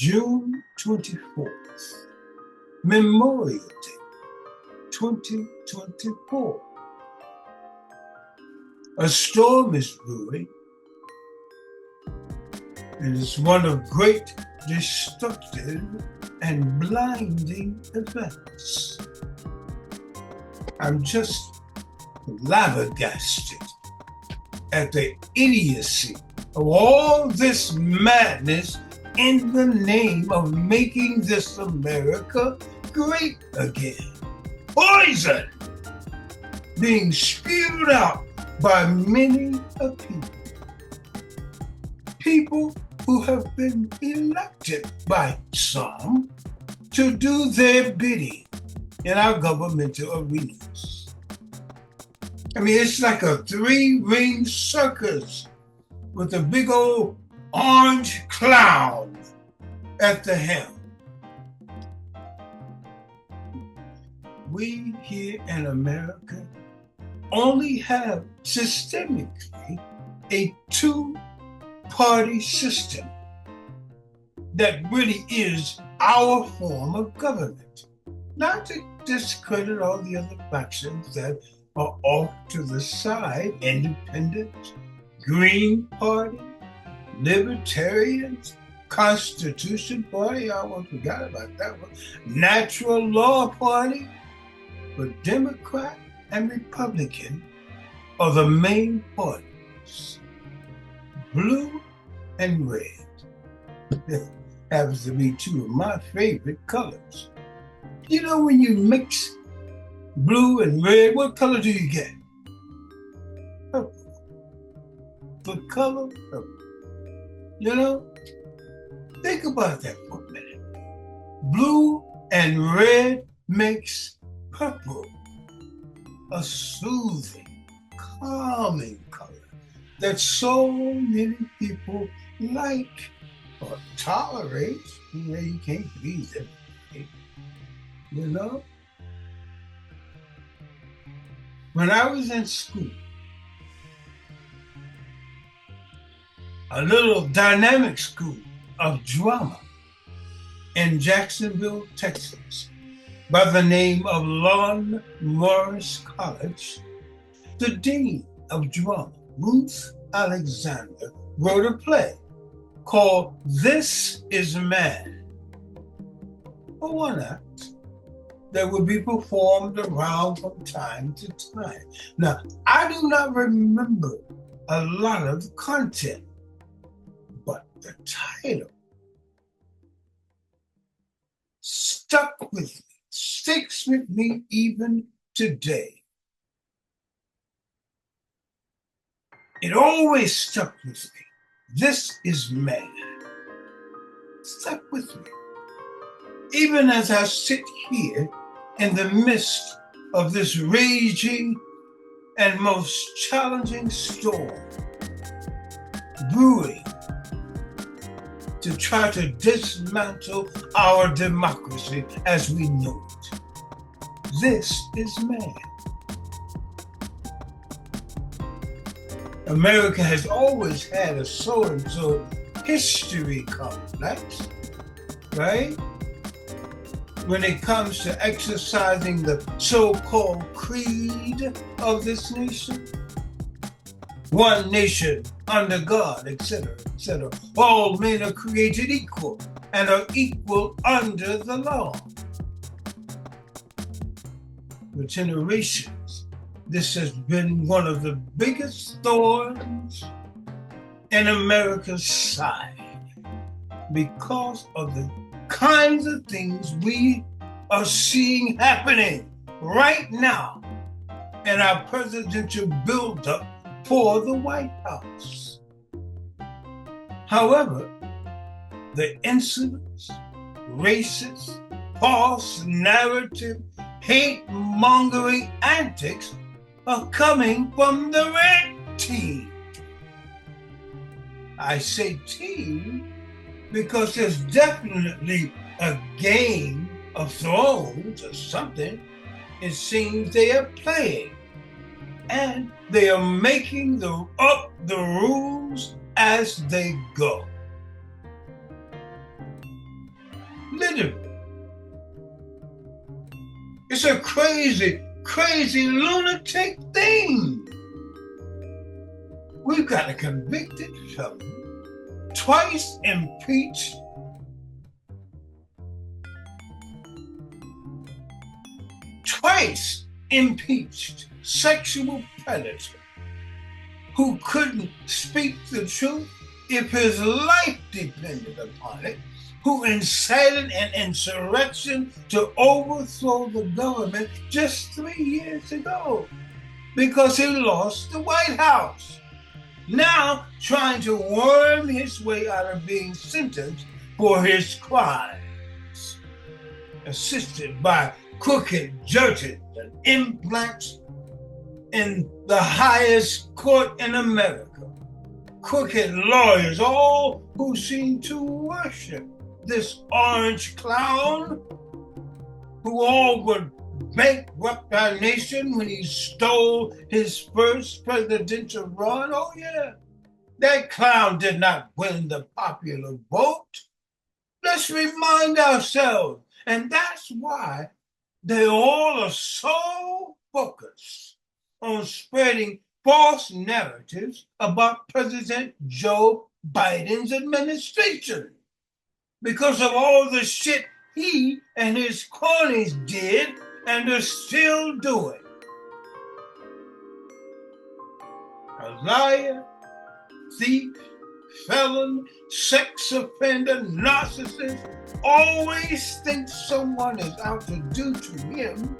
June 24th, Memorial Day, 2024. A storm is brewing, and it's one of great destructive and blinding events. I'm just flabbergasted at the idiocy of all this madness in the name of making this America great again. Poison being spewed out by many a people. People who have been elected by some to do their bidding in our governmental arenas. I mean, it's like a three-ring circus with a big old orange clown at the helm. We here in America only have systemically a two-party system that really is our form of government. Not to discredit all the other factions that are off to the side, independents, Green Party, Libertarians, Constitution Party, I almost forgot about that one, Natural Law Party, but Democrat and Republican are the main parties. Blue and red happens to be two of my favorite colors. You know, when you mix blue and red, what color do you get? Purple. The color purple. You know, think about that for a minute. Blue and red makes purple, a soothing, calming color that so many people like or tolerate. You can't please everybody, you know? When I was in school, a little dynamic school of drama in Jacksonville, Texas, by the name of Lon Morris College, the dean of drama, Ruth Alexander, wrote a play called This Is Man, a one act that would be performed around from time to time. Now, I do not remember a lot of the content, but the title stuck with me, sticks with me even today. It always stuck with me. This is man. Stuck with me. Even as I sit here in the midst of this raging and most challenging storm, brewing to try to dismantle our democracy as we know it. This is man. America has always had a so-and-so history complex, right? When it comes to exercising the so-called creed of this nation. One nation under God, etc., etc. All men are created equal and are equal under the law. For generations, this has been one of the biggest thorns in America's side because of the kinds of things we are seeing happening right now in our presidential buildup for the White House. However, the insolence, racist, false narrative, hate-mongering antics are coming from the red team. I say team because there's definitely a game of thrones or something it seems they are playing. And they are making up the rules as they go. Literally. It's a crazy, crazy lunatic thing. We've got a convicted felon, twice impeached, sexual predator who couldn't speak the truth if his life depended upon it, who incited an insurrection to overthrow the government just 3 years ago because he lost the White House. Now trying to worm his way out of being sentenced for his crimes, assisted by crooked judges and implants in the highest court in America. Crooked lawyers, all who seem to worship this orange clown, who all would bankrupt our nation when he stole his first presidential run. Oh yeah, that clown did not win the popular vote. Let's remind ourselves. And that's why they all are so focused on spreading false narratives about President Joe Biden's administration because of all the shit he and his cronies did and are still doing. A liar, thief, felon, sex offender, narcissist always thinks someone is out to do to him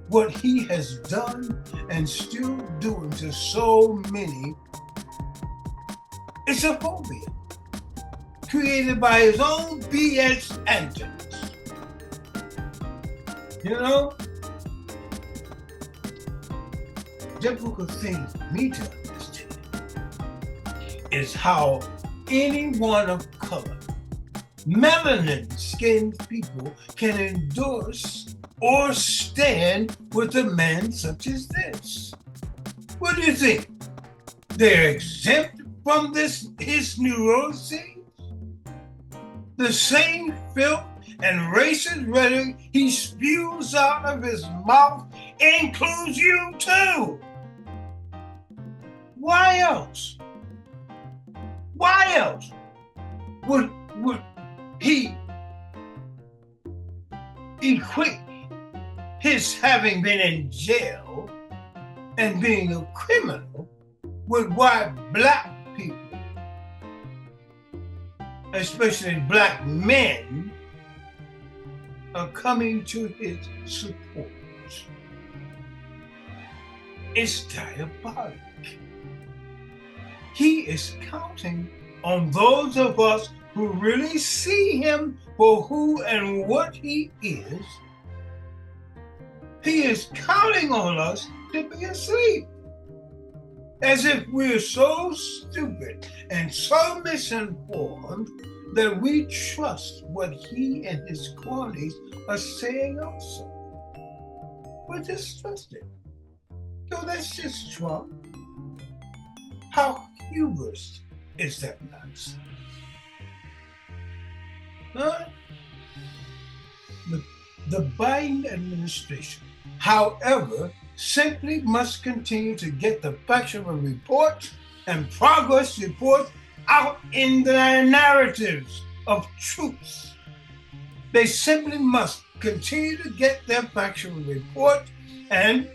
what he has done and still doing to so many. It's a phobia created by his own BS antics. You know, difficult thing for me to understand is how anyone of color, melanin-skinned people can endorse or stand with a man such as this. What do you think? They're exempt from his neuroses? The same filth and racist rhetoric he spews out of his mouth includes you too. Why else? Why else would he equate his having been in jail and being a criminal with why black people, especially black men, are coming to his support? It's diabolic. He is counting on those of us who really see him for who and what he is. He is counting on us to be asleep, as if we're so stupid and so misinformed that we trust what he and his cronies are saying also. We're just trusting. So that's just Trump. How hubris is that nonsense? Huh? The Biden administration, however, simply must continue to get the factual reports and progress reports out in their narratives of truth. They simply must continue to get their factual reports and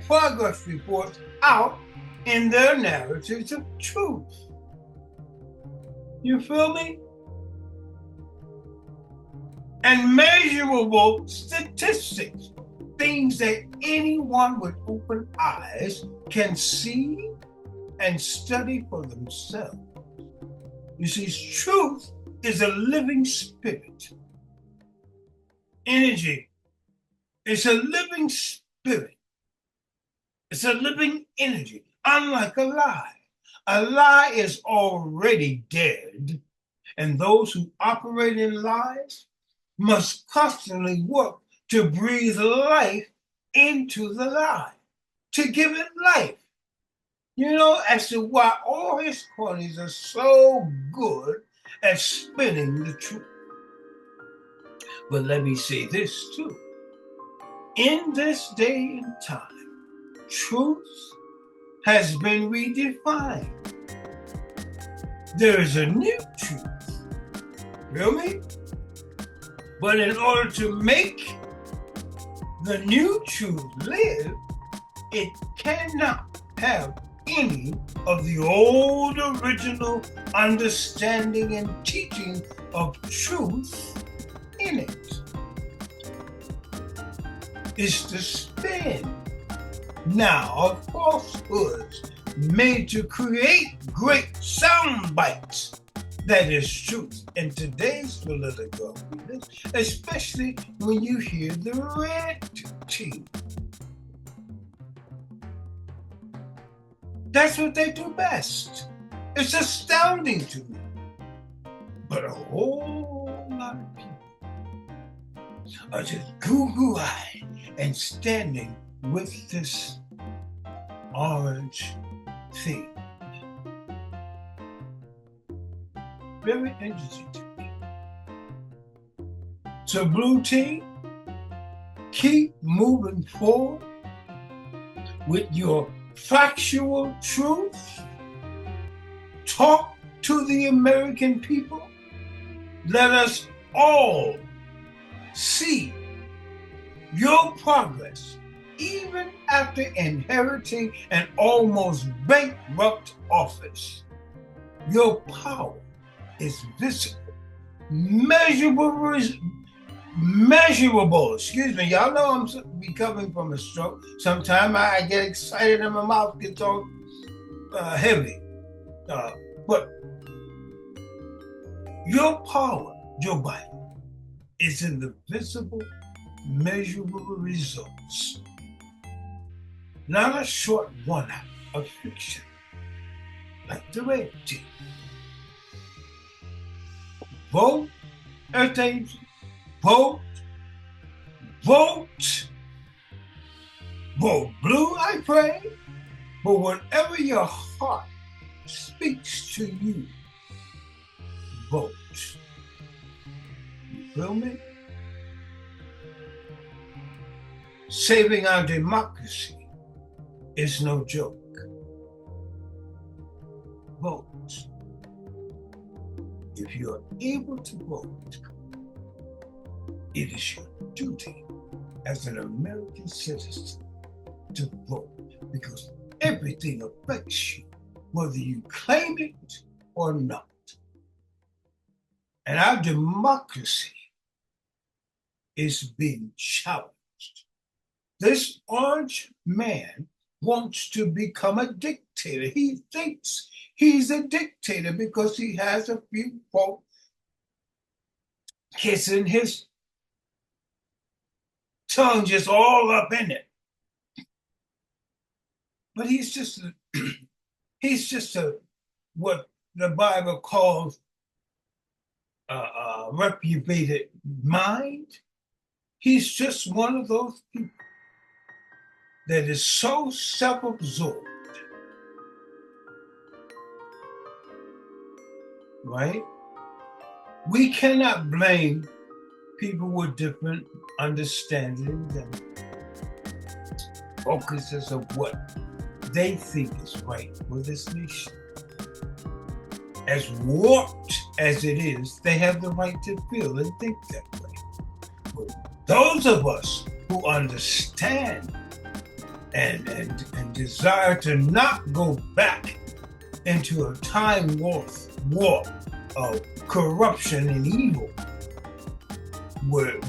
progress reports out in their narratives of truth. You feel me? And measurable statistics, things that anyone with open eyes can see and study for themselves. You see, truth is a living spirit. Energy is a living spirit. It's a living energy, unlike a lie. A lie is already dead, and those who operate in lies must constantly work to breathe life into the lie, to give it life. You know, as to why all his cronies are so good at spinning the truth. But let me say this too. In this day and time, truth has been redefined. There is a new truth. Feel me? But in order to make the new truth live, it cannot have any of the old original understanding and teaching of truth in it. It's the spin now of falsehoods made to create great sound bites. That is truth in today's political leaders, especially when you hear the red team. That's what they do best. It's astounding to me. But a whole lot of people are just goo-goo-eyed and standing with this orange thing. Very interesting to me. So blue team, keep moving forward with your factual truth. Talk to the American people. Let us all see your progress, even after inheriting an almost bankrupt office. Your power is visible, measurable. Excuse me, y'all know I'm recovering from a stroke. Sometimes I get excited and my mouth gets all heavy. But your power, Joe Biden, is in the visible, measurable results. Not a short one-act of fiction, like the red team. Vote, Earth Angel, vote, vote, vote blue, I pray, but whatever your heart speaks to you, vote. You feel me? Saving our democracy is no joke. Vote. If you're able to vote, it is your duty as an American citizen to vote, because everything affects you, whether you claim it or not. And our democracy is being challenged. This orange man wants to become a dictator. He thinks he's a dictator because he has a few folk kissing his tongue just all up in it. But he's just a what the Bible calls a reprobated mind. He's just one of those people that is so self-absorbed, right? We cannot blame people with different understandings and focuses of what they think is right for this nation. As warped as it is, they have the right to feel and think that way. But those of us who understand and desire to not go back into a time warp of corruption and evil, where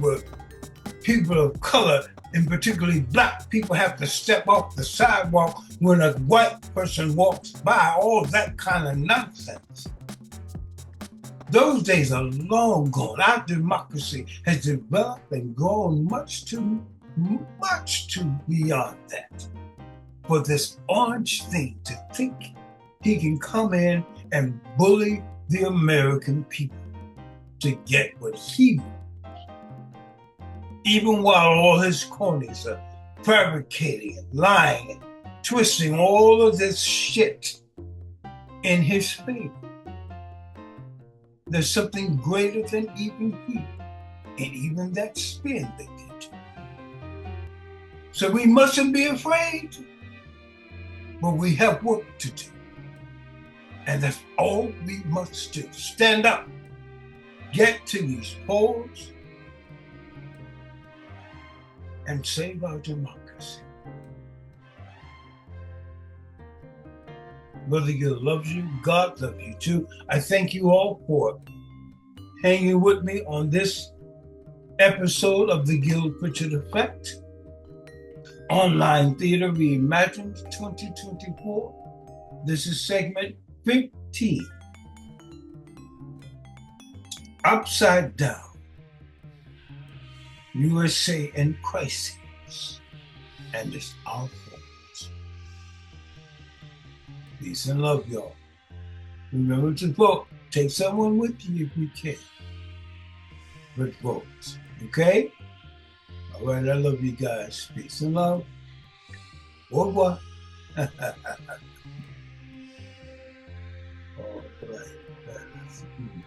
people of color, and particularly black people, have to step off the sidewalk when a white person walks by, all that kind of nonsense. Those days are long gone. Our democracy has developed and grown much too beyond that. For this orange thing to think he can come in and bully the American people to get what he wants, even while all his cronies are fabricating and lying and twisting all of this shit in his favor. There's something greater than even he and even that spin they did. So we mustn't be afraid, but we have work to do. And that's all we must do. Stand up, get to these polls, and save our democracy. Brother Gil loves you. God loves you too. I thank you all for hanging with me on this episode of the Gil Pritchett Effect. Online Theater Reimagined 2024. This is segment 15. Upside Down. USA in crisis. And it's our fault. Peace and love, y'all. Remember to vote. Take someone with you if you can. But vote. Okay? All right, I love you guys. Peace and love. Au revoir. All right.